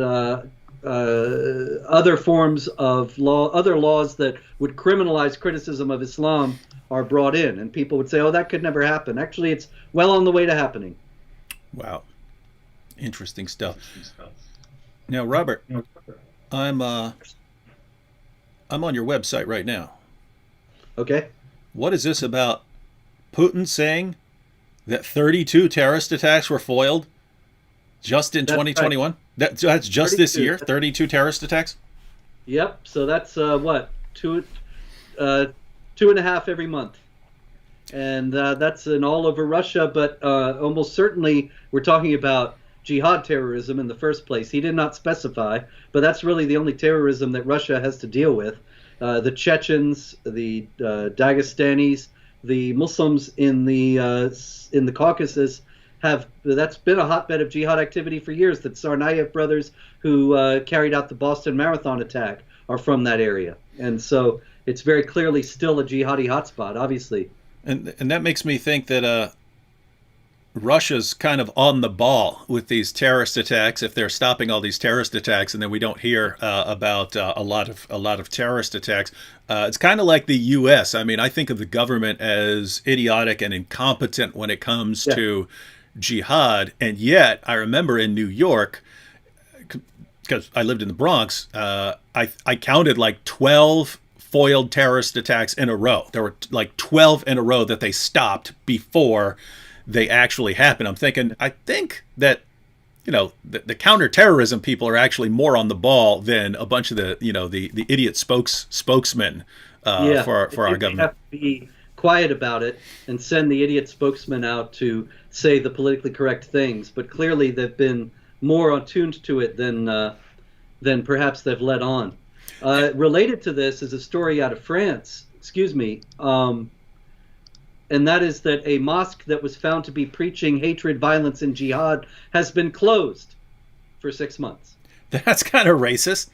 Speaker 2: other forms of law, other laws that would criminalize criticism of Islam are brought in, and people would say, oh, that could never happen. Actually, it's well on the way to happening.
Speaker 1: Wow. Interesting stuff. Now, Robert, I'm on your website right now.
Speaker 2: Okay.
Speaker 1: What is this about Putin saying that 32 terrorist attacks were foiled just in 2021? Right. That's just 32. This year, 32 terrorist attacks?
Speaker 2: Yep. So that's two and a half every month. And that's in all over Russia, but almost certainly we're talking about jihad terrorism in the first place. He did not specify, but that's really the only terrorism that Russia has to deal with. The Chechens, the Dagestanis, the Muslims in the Caucasus that's been a hotbed of jihad activity for years. The Tsarnaev brothers who carried out the Boston Marathon attack are from that area. And so it's very clearly still a jihadi hotspot, obviously.
Speaker 1: And that makes me think that Russia's kind of on the ball with these terrorist attacks. If they're stopping all these terrorist attacks, and then we don't hear about a lot of terrorist attacks, it's kind of like the U.S. I mean, I think of the government as idiotic and incompetent when it comes to jihad, and yet I remember in New York, because I lived in the Bronx, I counted like 12 foiled terrorist attacks in a row. There were like 12 in a row that they stopped before they actually happened. I think that, the counterterrorism people are actually more on the ball than a bunch of the idiot spokesmen for our government.
Speaker 2: They have to be quiet about it and send the idiot spokesman out to say the politically correct things. But clearly they've been more attuned to it than perhaps they've let on. Related to this is a story out of France, and that is that a mosque that was found to be preaching hatred, violence, and jihad has been closed for 6 months.
Speaker 1: That's kind of racist.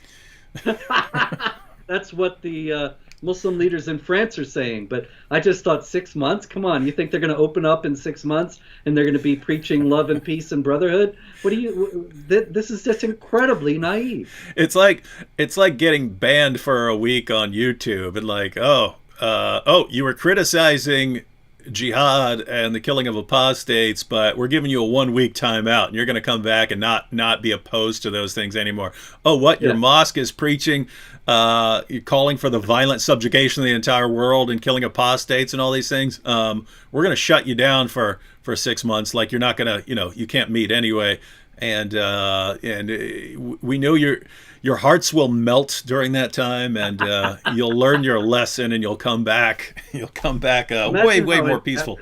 Speaker 2: That's what the Muslim leaders in France are saying. But I just thought 6 months? Come on, you think they're going to open up in 6 months and they're going to be preaching love and peace and brotherhood? This is just incredibly naive.
Speaker 1: It's like getting banned for a week on YouTube and like, you were criticizing jihad and the killing of apostates, but we're giving you a 1 week timeout, and you're going to come back and not be opposed to those things anymore. Oh, what? Your mosque is preaching, you're calling for the violent subjugation of the entire world and killing apostates and all these things. We're going to shut you down for 6 months. Like, you're not going to, you can't meet anyway. And we know your hearts will melt during that time, and you'll learn your lesson, and you'll come back. You'll come back way more peaceful.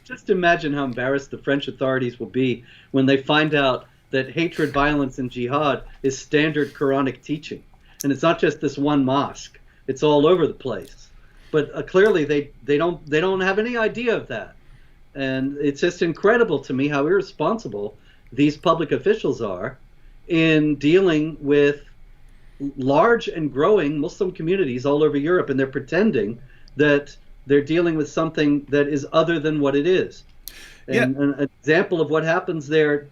Speaker 2: Just imagine how embarrassed the French authorities will be when they find out that hatred, violence, and jihad is standard Quranic teaching, and it's not just this one mosque; it's all over the place. But clearly, they don't have any idea of that, and it's just incredible to me how irresponsible these public officials are in dealing with large and growing Muslim communities all over Europe, and they're pretending that they're dealing with something that is other than what it is. And an example of what happens there,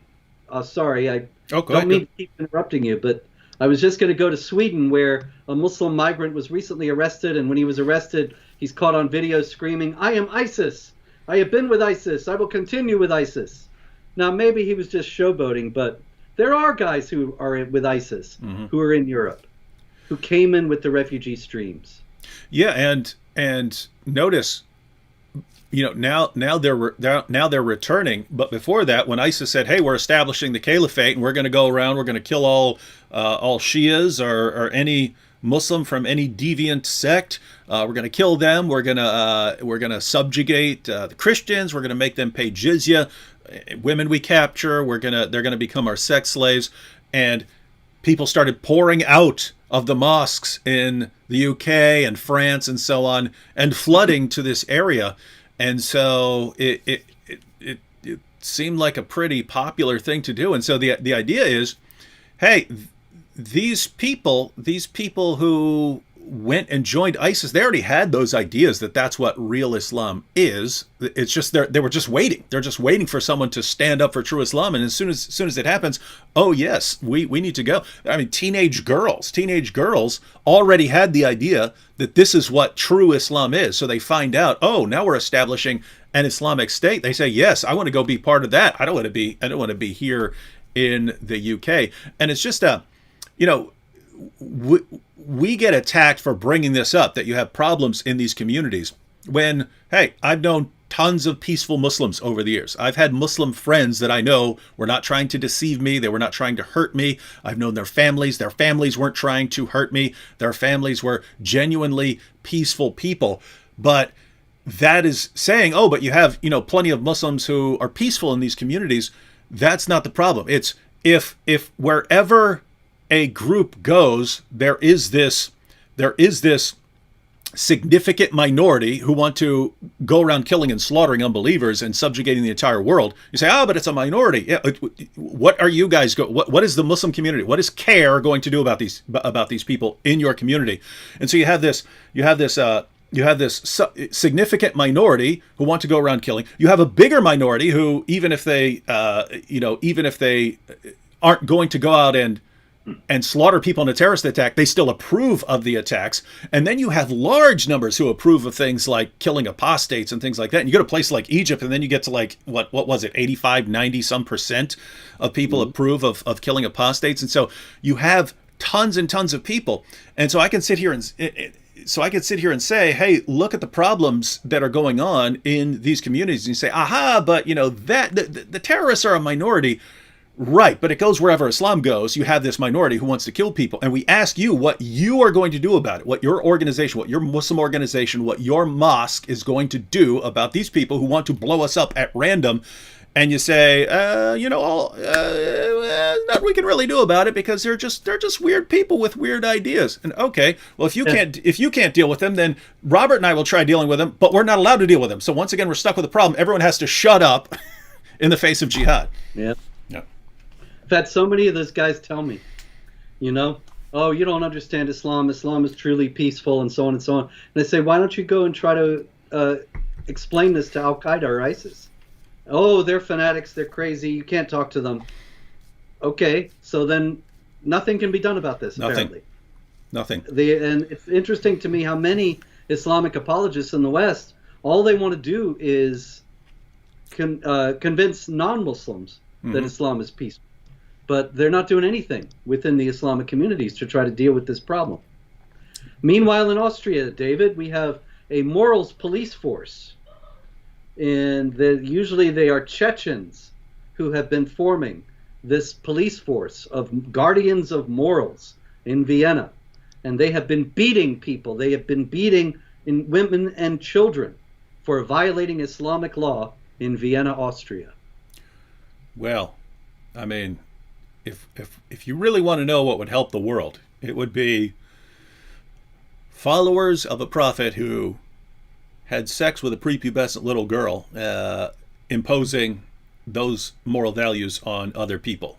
Speaker 2: sorry, I don't mean to keep interrupting you, but I was just going to go to Sweden, where a Muslim migrant was recently arrested, and when he was arrested, he's caught on video screaming, "I am ISIS! I have been with ISIS! I will continue with ISIS!" Now, maybe he was just showboating, but there are guys who are with ISIS who are in Europe, who came in with the refugee streams.
Speaker 1: Yeah, and notice, now they're returning. But before that, when ISIS said, "Hey, we're establishing the caliphate, and we're going to go around, we're going to kill all Shias or any Muslim from any deviant sect. We're going to kill them. We're going to subjugate the Christians. We're going to make them pay jizya. Women we capture, they're gonna become our sex slaves." And people started pouring out of the mosques in the UK and France and so on, and flooding to this area. And so it seemed like a pretty popular thing to do. And so the idea is, hey, these people who went and joined ISIS, they already had those ideas that that's what real Islam is. It's just they were just waiting. They're just waiting for someone to stand up for true Islam. And as soon as it happens, oh yes, we need to go. I mean, teenage girls already had the idea that this is what true Islam is. So they find out, oh, now we're establishing an Islamic state. They say, yes, I want to go be part of that. I don't want to be here in the UK. And it's just we get attacked for bringing this up, that you have problems in these communities, when, hey, I've known tons of peaceful Muslims over the years. I've had Muslim friends that I know were not trying to deceive me. They were not trying to hurt me. I've known their families. Their families weren't trying to hurt me. Their families were genuinely peaceful people. But that is saying, oh, but you have, plenty of Muslims who are peaceful in these communities. That's not the problem. It's if wherever a group goes, there is this significant minority who want to go around killing and slaughtering unbelievers and subjugating the entire world. You say, oh, but it's a minority. Yeah, what are you guys what is the Muslim community? What is CAIR going to do about these people in your community? And so you have this significant minority who want to go around killing. You have a bigger minority who, even if they aren't going to go out and slaughter people in a terrorist attack, they still approve of the attacks. And then you have large numbers who approve of things like killing apostates and things like that. And you go to a place like Egypt, and then you get to like, what was it, 85, 90 some percent of people approve of killing apostates. And so you have tons and tons of people. And so I can sit here and say, hey, look at the problems that are going on in these communities. And you say, aha, but the terrorists are a minority. Right, but it goes wherever Islam goes. You have this minority who wants to kill people. And we ask you what you are going to do about it, what your organization, what your Muslim organization, what your mosque is going to do about these people who want to blow us up at random. And you say, nothing we can really do about it, because they're just weird people with weird ideas. And okay, well, if you can't deal with them, then Robert and I will try dealing with them, but we're not allowed to deal with them. So once again, we're stuck with a problem. Everyone has to shut up in the face of jihad.
Speaker 2: Yeah. I've had so many of those guys tell me, oh, you don't understand Islam. Islam is truly peaceful, and so on and so on. And I say, why don't you go and try to explain this to Al-Qaeda or ISIS? Oh, they're fanatics. They're crazy. You can't talk to them. Okay, so then nothing can be done about this, apparently.
Speaker 1: Nothing.
Speaker 2: And it's interesting to me how many Islamic apologists in the West All they want to do is convince non-Muslims that Islam is peaceful. But they're not doing anything within the Islamic communities to try to deal with this problem. Meanwhile, in Austria, David, we have a morals police force. And usually they are Chechens who have been forming this police force of guardians of morals in Vienna. And they have been beating people. They have been beating women and children for violating Islamic law in Vienna, Austria.
Speaker 1: Well, I mean, if you really want to know what would help the world, it would be followers of a prophet who had sex with a prepubescent little girl, imposing those moral values on other people.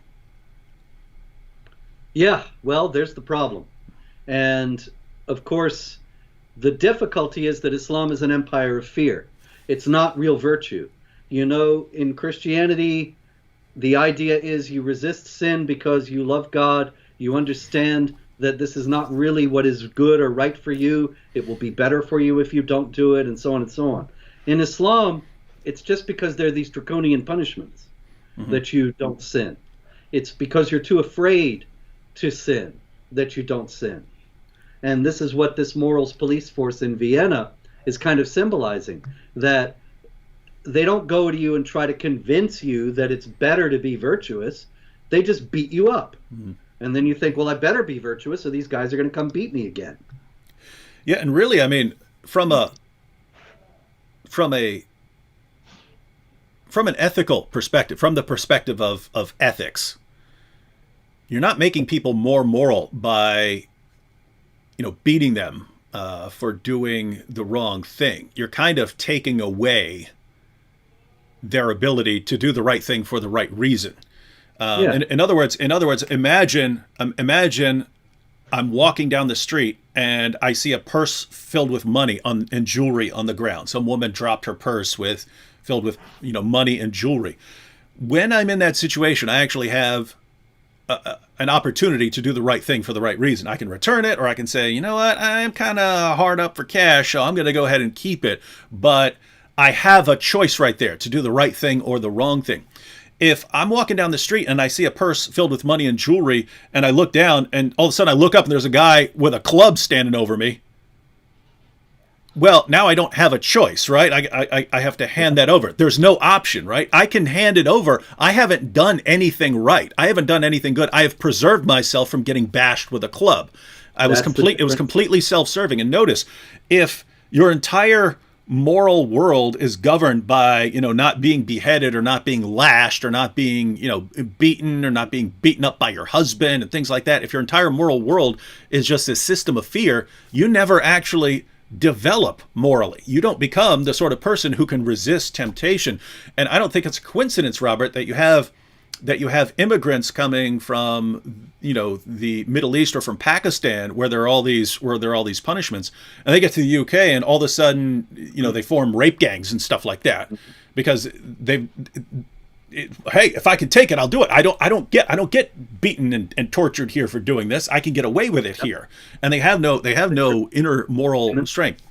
Speaker 2: Yeah, well, there's the problem. And of course, the difficulty is that Islam is an empire of fear. It's not real virtue. You know, in Christianity, the idea is you resist sin because you love God. You understand that this is not really what is good or right for you. It will be better for you if you don't do it, and so on and so on. In Islam, it's just because there are these draconian punishments that you don't sin. It's because you're too afraid to sin that you don't sin. And this is what this morals police force in Vienna is kind of symbolizing, that they don't go to you and try to convince you that it's better to be virtuous. They just beat you up. And then you think, well, I better be virtuous, so these guys are going to come beat me again.
Speaker 1: Yeah, and really, I mean, from an ethical perspective, from the perspective of ethics, you're not making people more moral by, beating them for doing the wrong thing. You're kind of taking away their ability to do the right thing for the right reason. In other words, imagine I'm walking down the street and I see a purse filled with money and jewelry on the ground. Some woman dropped her purse filled with money and jewelry. When I'm in that situation, I actually have an opportunity to do the right thing for the right reason. I can return it, or I can say, you know what, I'm kind of hard up for cash, so I'm going to go ahead and keep it. But I have a choice right there to do the right thing or the wrong thing. If I'm walking down the street and I see a purse filled with money and jewelry, and I look down and all of a sudden I look up and there's a guy with a club standing over me, well, now I don't have a choice, right? I have to hand that over. There's no option, right? I can hand it over. I haven't done anything right. I haven't done anything good. I have preserved myself from getting bashed with a club. It was completely self-serving. And notice, if your entire moral world is governed by, not being beheaded or not being lashed or not being, beaten or not being beaten up by your husband and things like that, if your entire moral world is just this system of fear, you never actually develop morally. You don't become the sort of person who can resist temptation. And I don't think it's a coincidence, Robert, that you have immigrants coming from, the Middle East or from Pakistan, where there are all these punishments, and they get to the UK and all of a sudden, they form rape gangs and stuff like that, because hey, if I can take it, I'll do it. I don't get beaten and tortured here for doing this. I can get away with it here, and they have no inner moral strength.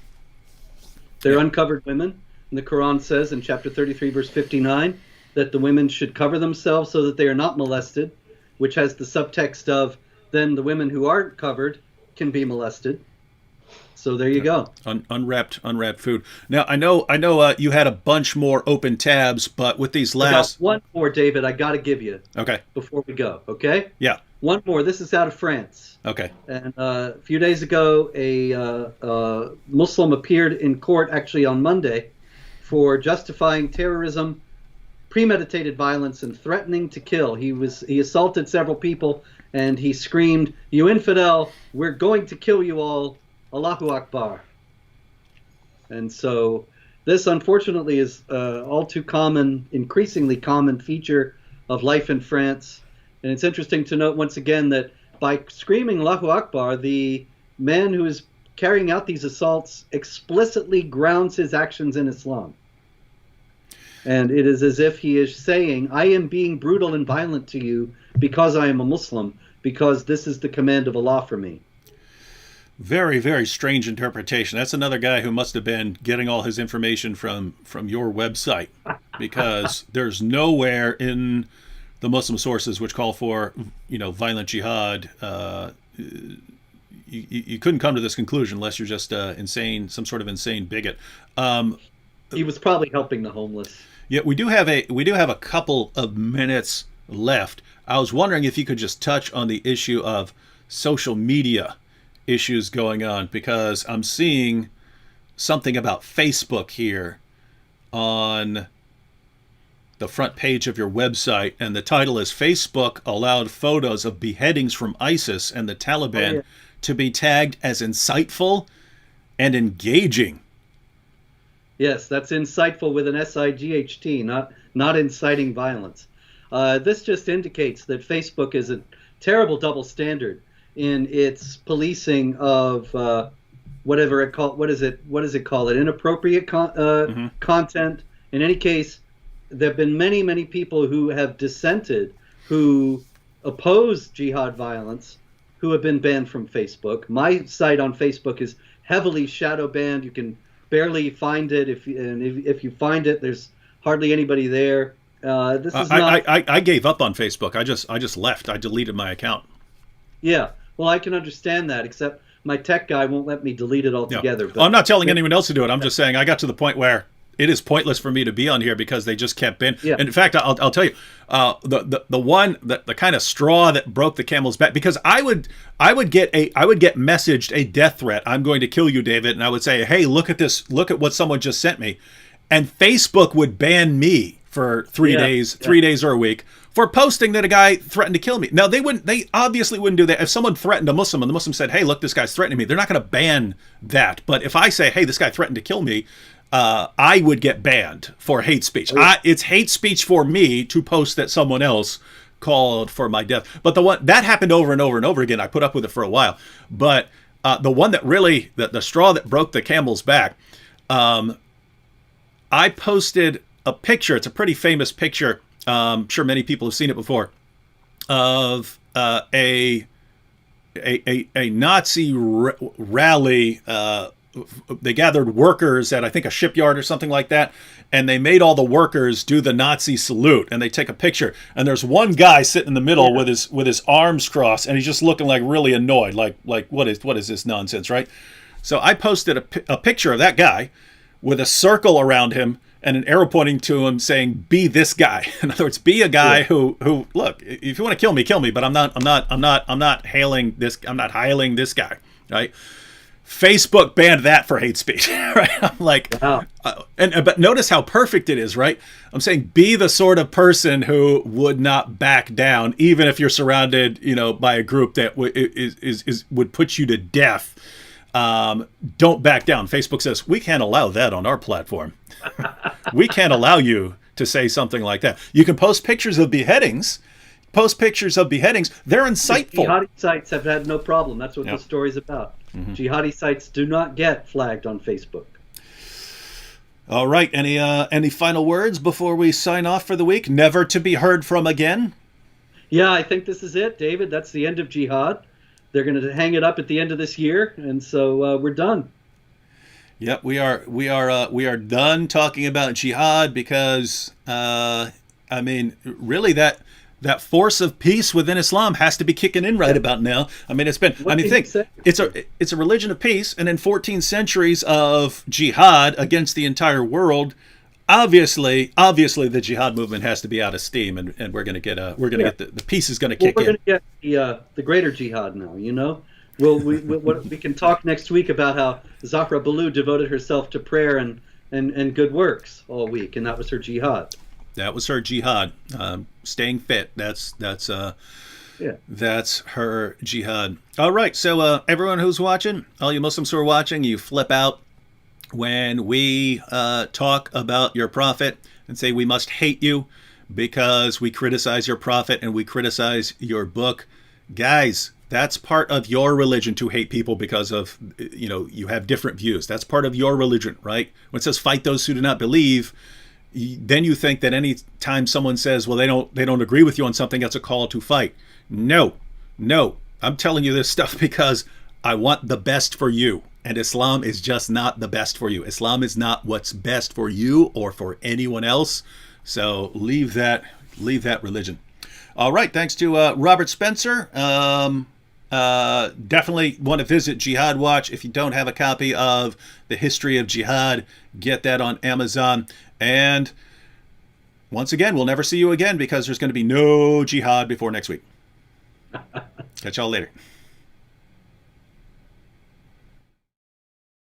Speaker 2: They're uncovered women. And the Quran says in chapter 33, verse 59, that the women should cover themselves so that they are not molested, which has the subtext of then the women who aren't covered can be molested. So there you go.
Speaker 1: Unwrapped food. Now I know you had a bunch more open tabs, but with these last
Speaker 2: one more, David, I got to give you.
Speaker 1: Okay.
Speaker 2: Before we go, okay?
Speaker 1: Yeah.
Speaker 2: One more. This is out of France.
Speaker 1: Okay.
Speaker 2: And a few days ago, a Muslim appeared in court, actually on Monday, for justifying terrorism, premeditated violence, and threatening to kill. He assaulted several people, and he screamed, "You infidel! We're going to kill you all! Allahu Akbar!" And so this, unfortunately, is all too common, increasingly common feature of life in France. And it's interesting to note once again that by screaming Allahu Akbar, the man who is carrying out these assaults explicitly grounds his actions in Islam. And it is as if he is saying, I am being brutal and violent to you because I am a Muslim, because this is the command of Allah for me.
Speaker 1: Very, very strange interpretation. That's another guy who must have been getting all his information from your website, because there's nowhere in the Muslim sources which call for, violent jihad. You couldn't come to this conclusion unless you're just insane, some sort of insane bigot.
Speaker 2: He was probably helping the homeless.
Speaker 1: Yeah, we do have a couple of minutes left. I was wondering if you could just touch on the issue of social media issues going on, because I'm seeing something about Facebook here on the front page of your website, and the title is Facebook allowed photos of beheadings from ISIS and the Taliban to be tagged as insightful and engaging.
Speaker 2: Yes, that's insightful with an SIGHT, not inciting violence. This just indicates that Facebook is a terrible double standard in its policing of whatever it called. What does it call it? Inappropriate content. In any case, there have been many, many people who have dissented, who oppose jihad violence, who have been banned from Facebook. My site on Facebook is heavily shadow banned. You can barely find it. If you find it, there's hardly anybody there. This is
Speaker 1: I gave up on Facebook. I just left. I deleted my account.
Speaker 2: Yeah. Well, I can understand that, except my tech guy won't let me delete it altogether.
Speaker 1: Yeah. Well, I'm not telling anyone else to do it. I'm just saying I got to the point where it is pointless for me to be on here because they just kept in. Yeah. And in fact, I'll tell you, the kind of straw that broke the camel's back, because I would get messaged a death threat. I'm going to kill you, David. And I would say, hey, look at this. Look at what someone just sent me. And Facebook would ban me for 3 days or a week for posting that a guy threatened to kill me. Now, they obviously wouldn't do that. If someone threatened a Muslim and the Muslim said, hey, look, this guy's threatening me, they're not going to ban that. But if I say, hey, this guy threatened to kill me, I would get banned for hate speech. It's hate speech for me to post that someone else called for my death. But the one that happened over and over and over again, I put up with it for a while. But the one that really, the straw that broke the camel's back, I posted a picture. It's a pretty famous picture. I'm sure many people have seen it before, of a Nazi rally. They gathered workers at, I think, a shipyard or something like that, and they made all the workers do the Nazi salute, and they take a picture. And there's one guy sitting in the middle with his arms crossed, and he's just looking like really annoyed, like what is this nonsense, right? So I posted a picture of that guy with a circle around him and an arrow pointing to him saying, be this guy. In other words, be a guy who look, if you want to kill me, but I'm not hailing this guy, right? Facebook banned that for hate speech, right? I'm like, wow. But notice how perfect it is, right? I'm saying, be the sort of person who would not back down, even if you're surrounded, by a group that would put you to death. Don't back down. Facebook says, we can't allow that on our platform. We can't allow you to say something like that. You can post pictures of beheadings. They're insightful.
Speaker 2: Jihadi sites have had no problem. That's what the story's about. Mm-hmm. Jihadi sites do not get flagged on Facebook.
Speaker 1: All right. Any final words before we sign off for the week? Never to be heard from again?
Speaker 2: Yeah, I think this is it, David. That's the end of Jihad. They're going to hang it up at the end of this year, and so we're done.
Speaker 1: Yep, we are done talking about Jihad, because really that force of peace within Islam has to be kicking in right about now. It's a religion of peace, and in 14 centuries of jihad against the entire world, obviously the jihad movement has to be out of steam, and we're going to get the peace is going to kick in.
Speaker 2: We're going to get the greater jihad now. We can talk next week about how Zahra Balloo devoted herself to prayer and good works all week, and that was her jihad.
Speaker 1: That was her jihad. Staying fit. That's her jihad. All right. So everyone who's watching, all you Muslims who are watching, you flip out when we talk about your prophet and say we must hate you because we criticize your prophet and we criticize your book. Guys, that's part of your religion, to hate people because of, you have different views. That's part of your religion, right? When it says fight those who do not believe, then you think that any time someone says, well, they don't agree with you on something, that's a call to fight. No, I'm telling you this stuff because I want the best for you. And Islam is just not the best for you. Islam is not what's best for you or for anyone else. So leave that religion. All right. Thanks to Robert Spencer. Definitely want to visit Jihad Watch. If you don't have a copy of The History of Jihad, get that on Amazon. And once again, we'll never see you again because there's going to be no jihad before next week. Catch y'all later.